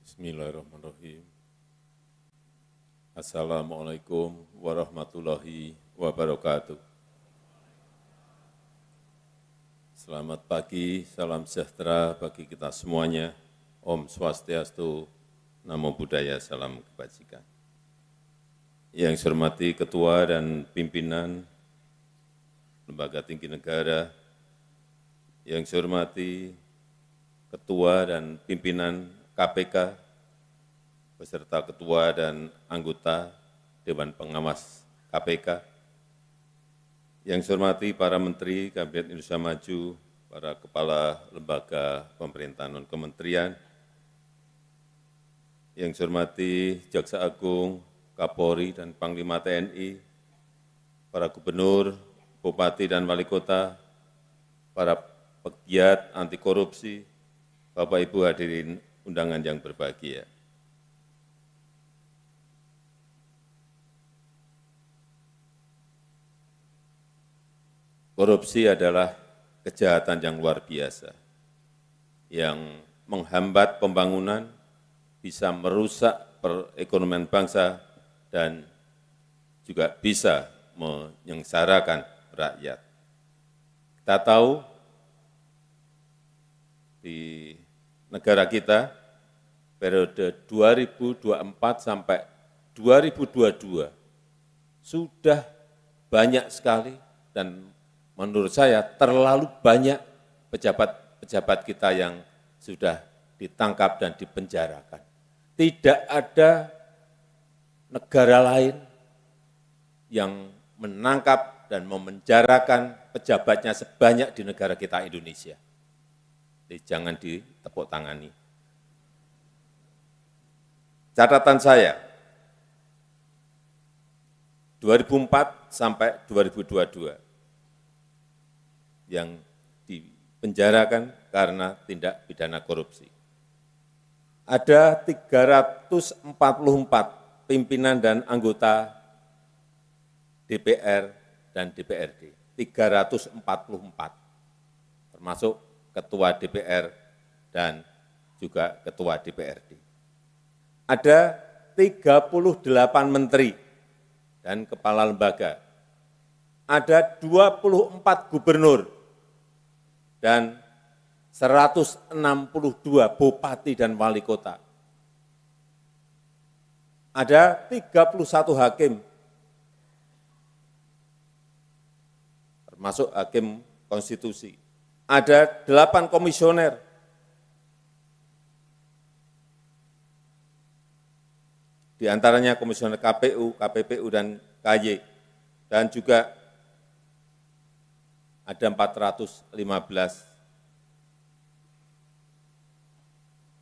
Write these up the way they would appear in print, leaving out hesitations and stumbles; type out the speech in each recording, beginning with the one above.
Bismillahirrahmanirrahim. Assalamualaikum warahmatullahi wabarakatuh. Selamat pagi, salam sejahtera bagi kita semuanya. Om Swastiastu, Namo Buddhaya, salam kebajikan. Yang saya hormati Ketua dan Pimpinan Lembaga Tinggi Negara, yang saya hormati Ketua dan Pimpinan KPK, beserta Ketua dan anggota Dewan Pengawas KPK, yang saya hormati para Menteri Kabinet Indonesia Maju, para Kepala Lembaga Pemerintahan non-kementerian, yang saya hormati Jaksa Agung, Kapolri, dan Panglima TNI, para Gubernur, Bupati, dan Wali Kota, para pegiat anti korupsi, Bapak Ibu hadirin undangan yang berbahagia. Korupsi adalah kejahatan yang luar biasa, yang menghambat pembangunan, bisa merusak perekonomian bangsa, dan juga bisa menyengsarakan rakyat. Kita tahu di negara kita, periode 2024 sampai 2022, sudah banyak sekali dan menurut saya terlalu banyak pejabat-pejabat kita yang sudah ditangkap dan dipenjarakan. Tidak ada negara lain yang menangkap dan memenjarakan pejabatnya sebanyak di negara kita Indonesia. Jadi jangan ditepuk tangani. Catatan saya, 2004 sampai 2022, yang dipenjarakan karena tindak pidana korupsi. Ada 344 pimpinan dan anggota DPR dan DPRD, 344, termasuk Ketua DPR dan juga Ketua DPRD. Ada 38 menteri dan kepala lembaga, ada 24 gubernur dan 162 bupati dan wali kota. Ada 31 hakim, termasuk hakim konstitusi. Ada 8 komisioner, di antaranya komisioner KPU, KPPU, dan KY, dan juga ada 415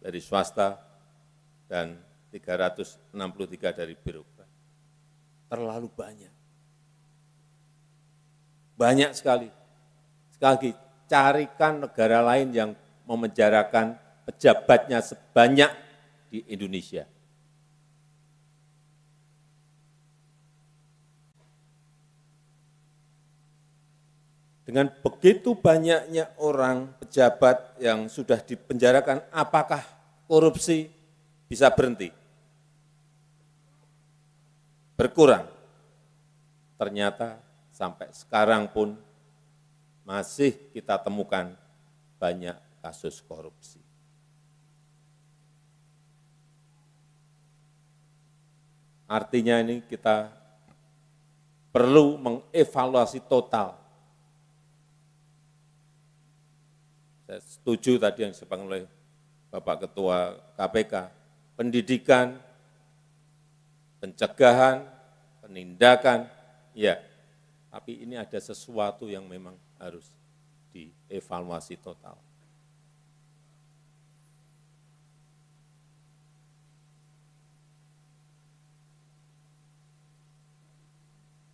dari swasta dan 363 dari birokrat. Terlalu banyak. Banyak sekali. Sekali lagi, carikan negara lain yang memenjarakan pejabatnya sebanyak di Indonesia. Dengan begitu banyaknya orang pejabat yang sudah dipenjarakan, apakah korupsi bisa berhenti? Berkurang. Ternyata sampai sekarang pun masih kita temukan banyak kasus korupsi. Artinya ini kita perlu mengevaluasi total. Saya setuju tadi yang disampaikan oleh Bapak Ketua KPK, pendidikan, pencegahan, penindakan, ya, tapi ini ada sesuatu yang memang harus dievaluasi total.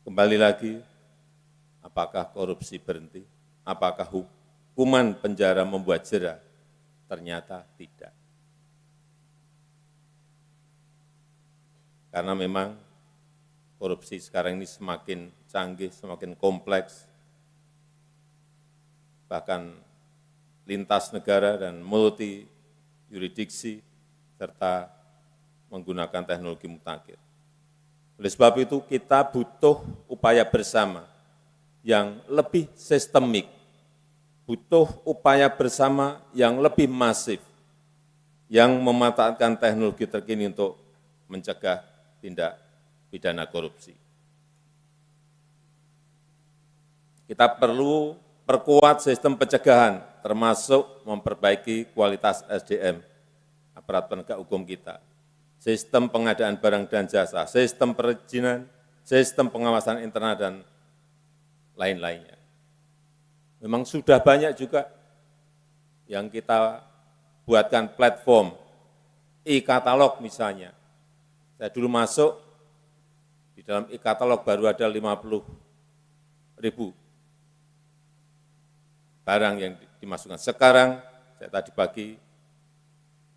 Kembali lagi, apakah korupsi berhenti? Apakah hukuman penjara membuat jera? Ternyata tidak. Karena memang korupsi sekarang ini semakin canggih, semakin kompleks, bahkan lintas negara dan multi yuridiksi, serta menggunakan teknologi mutakhir. Oleh sebab itu kita butuh upaya bersama yang lebih sistemik, butuh upaya bersama yang lebih masif, yang memanfaatkan teknologi terkini untuk mencegah tindak pidana korupsi. Kita perlu perkuat sistem pencegahan, termasuk memperbaiki kualitas SDM, aparat penegak hukum kita, sistem pengadaan barang dan jasa, sistem perizinan, sistem pengawasan internal, dan lain-lainnya. Memang sudah banyak juga yang kita buatkan platform, e-katalog misalnya. Saya dulu masuk, di dalam e-katalog baru ada 50.000 barang yang dimasukkan. Sekarang, saya tadi pagi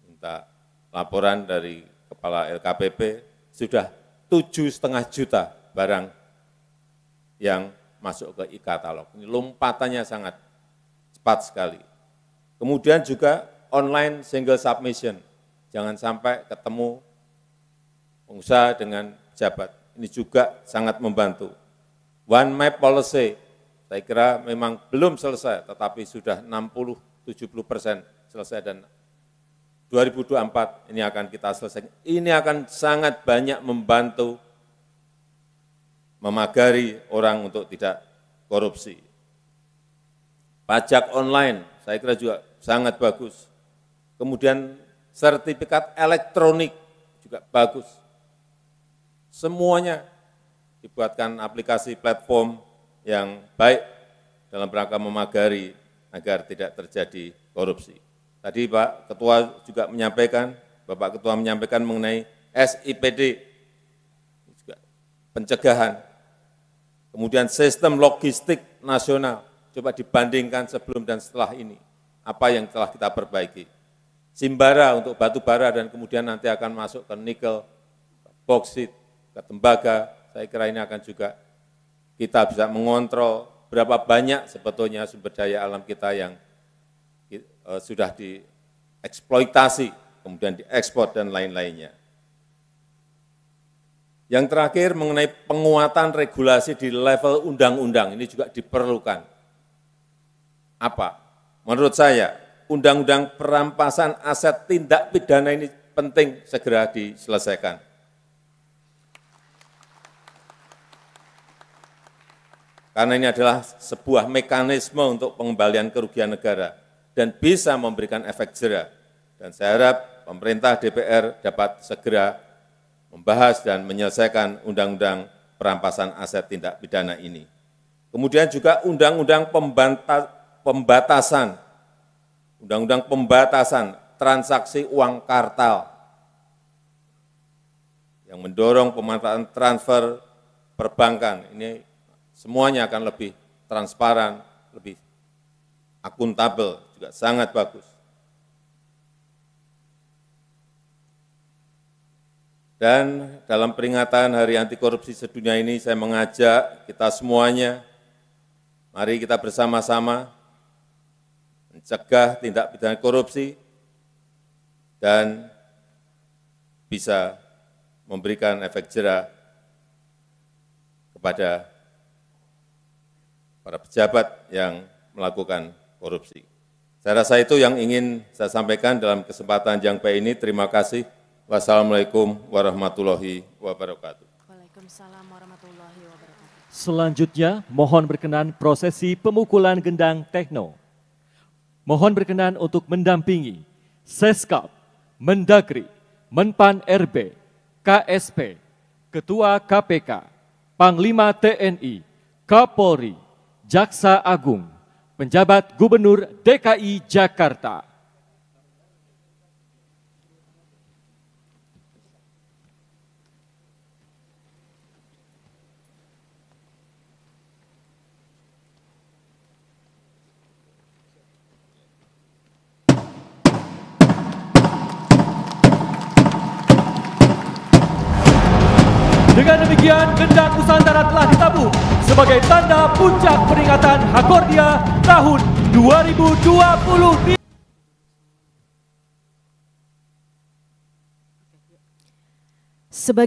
minta laporan dari Kepala LKPP, sudah 7,5 juta barang yang masuk ke e-katalog. Ini lompatannya sangat cepat sekali. Kemudian juga online single submission. Jangan sampai ketemu pengusaha dengan pejabat. Ini juga sangat membantu. One Map Policy, saya kira memang belum selesai, tetapi sudah 60-70% selesai, dan 2024 ini akan kita selesaikan. Ini akan sangat banyak membantu memagari orang untuk tidak korupsi. Pajak online, saya kira juga sangat bagus. Kemudian sertifikat elektronik juga bagus. Semuanya dibuatkan aplikasi platform yang baik dalam rangka memagari agar tidak terjadi korupsi. Tadi Pak Ketua juga menyampaikan, Bapak Ketua menyampaikan mengenai SIPD, juga pencegahan. Kemudian sistem logistik nasional, coba dibandingkan sebelum dan setelah ini, apa yang telah kita perbaiki. Simbara untuk batu bara dan kemudian nanti akan masuk ke nikel, boksit, ke tembaga, saya kira ini akan juga kita bisa mengontrol berapa banyak sebetulnya sumber daya alam kita yang sudah dieksploitasi, kemudian diekspor dan lain-lainnya. Yang terakhir mengenai penguatan regulasi di level undang-undang, ini juga diperlukan. Apa? Menurut saya, undang-undang perampasan aset tindak pidana ini penting segera diselesaikan. Karena ini adalah sebuah mekanisme untuk pengembalian kerugian negara dan bisa memberikan efek jera. Dan saya harap pemerintah DPR dapat segera membahas dan menyelesaikan undang-undang perampasan aset tindak pidana ini. Kemudian juga undang-undang pembatasan transaksi uang kartal yang mendorong pemanfaatan transfer perbankan. Ini semuanya akan lebih transparan, lebih akuntabel, juga sangat bagus. Dan dalam peringatan Hari Anti Korupsi Sedunia ini, saya mengajak kita semuanya, mari kita bersama-sama mencegah tindak pidana korupsi dan bisa memberikan efek jera kepada para pejabat yang melakukan korupsi. Saya rasa itu yang ingin saya sampaikan dalam kesempatan yang baik ini. Terima kasih. Wassalamualaikum warahmatullahi wabarakatuh. Waalaikumsalam warahmatullahi wabarakatuh. Selanjutnya, mohon berkenan prosesi pemukulan gendang tekno. Mohon berkenan untuk mendampingi Seskap, Mendagri, Menpan RB, KSP, Ketua KPK, Panglima TNI, Kapolri, Jaksa Agung, penjabat Gubernur DKI Jakarta. Dengan demikian, gendang Nusantara telah ditabuh sebagai tanda puncak peringatan Hakordia tahun 2023. Sebagai